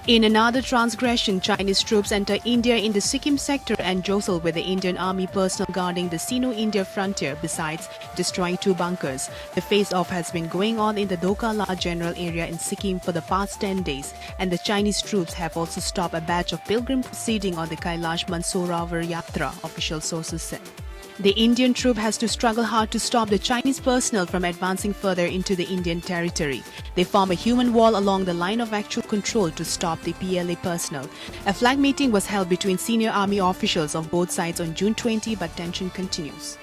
In another transgression, Chinese troops enter India in the Sikkim sector and jostle with the Indian army personnel guarding the Sino-India frontier, besides destroying 2 bunkers. The face-off has been going on in the Dokala general area in Sikkim for the past 10 days, and the Chinese troops have also stopped a batch of pilgrim proceeding on the Kailash Mansarovar Yatra, official sources said. The Indian troop has to struggle hard to stop the Chinese personnel from advancing further into the Indian territory. They form a human wall along the line of actual control to stop the PLA personnel. A flag meeting was held between senior army officials of both sides on June 20, but tension continues.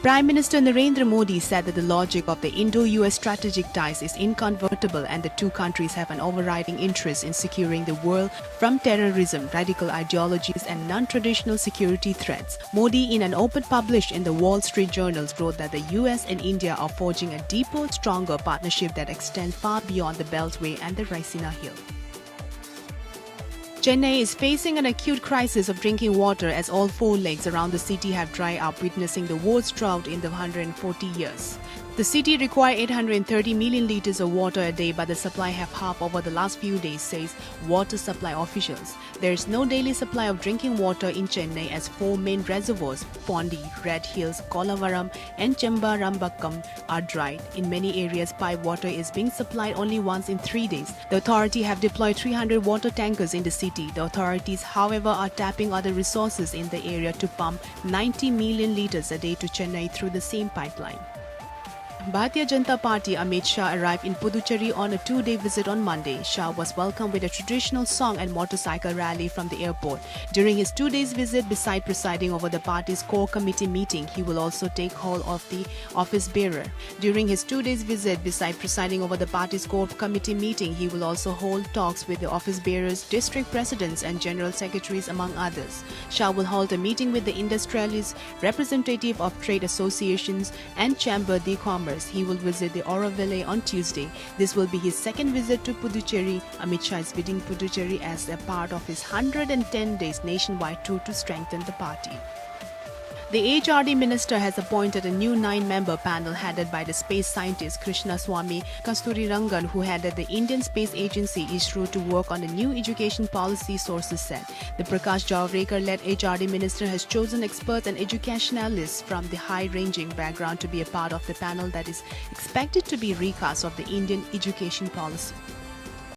Prime Minister Narendra Modi said that the logic of the Indo-US strategic ties is inconvertible and the two countries have an overriding interest in securing the world from terrorism, radical ideologies and non-traditional security threats. Modi, in an op-ed published in the Wall Street Journal, wrote that the US and India are forging a deeper, stronger partnership that extends far beyond the Beltway and the Raisina Hill. Chennai is facing an acute crisis of drinking water as all 4 lakes around the city have dried up, witnessing the worst drought in the 140 years. The city requires 830 million litres of water a day, but the supply have halved over the last few days, says water supply officials. There is no daily supply of drinking water in Chennai as 4 main reservoirs, Pondi, Red Hills, Kolavaram and Chembarambakam, are dried. In many areas, pipe water is being supplied only once in 3 days. The authority have deployed 300 water tankers in the city. The authorities, however, are tapping other resources in the area to pump 90 million litres a day to Chennai through the same pipeline. Bharatiya Janata Party Amit Shah arrived in Puducherry on a 2-day visit on Monday. Shah was welcomed with a traditional song and motorcycle rally from the airport. During his 2 days visit, beside presiding over the party's core committee meeting, he will also take hold of the office bearer. During his 2 days visit, beside presiding over the party's core committee meeting, he will also hold talks with the office bearers, district presidents and general secretaries, among others. Shah will hold a meeting with the industrialists, representative of trade associations and chamber de commerce. He will visit the Auroville on Tuesday. This will be his second visit to Puducherry. Amit Shah is visiting Puducherry as a part of his 110 days nationwide tour to strengthen the party. The HRD minister has appointed a new 9-member panel headed by the space scientist Krishna Swamy Kasturirangan, who headed the Indian Space Agency ISRO, to work on a new education policy, sources said. The Prakash Javadekar-led HRD minister has chosen experts and educationalists from the high-ranging background to be a part of the panel that is expected to be recast of the Indian education policy.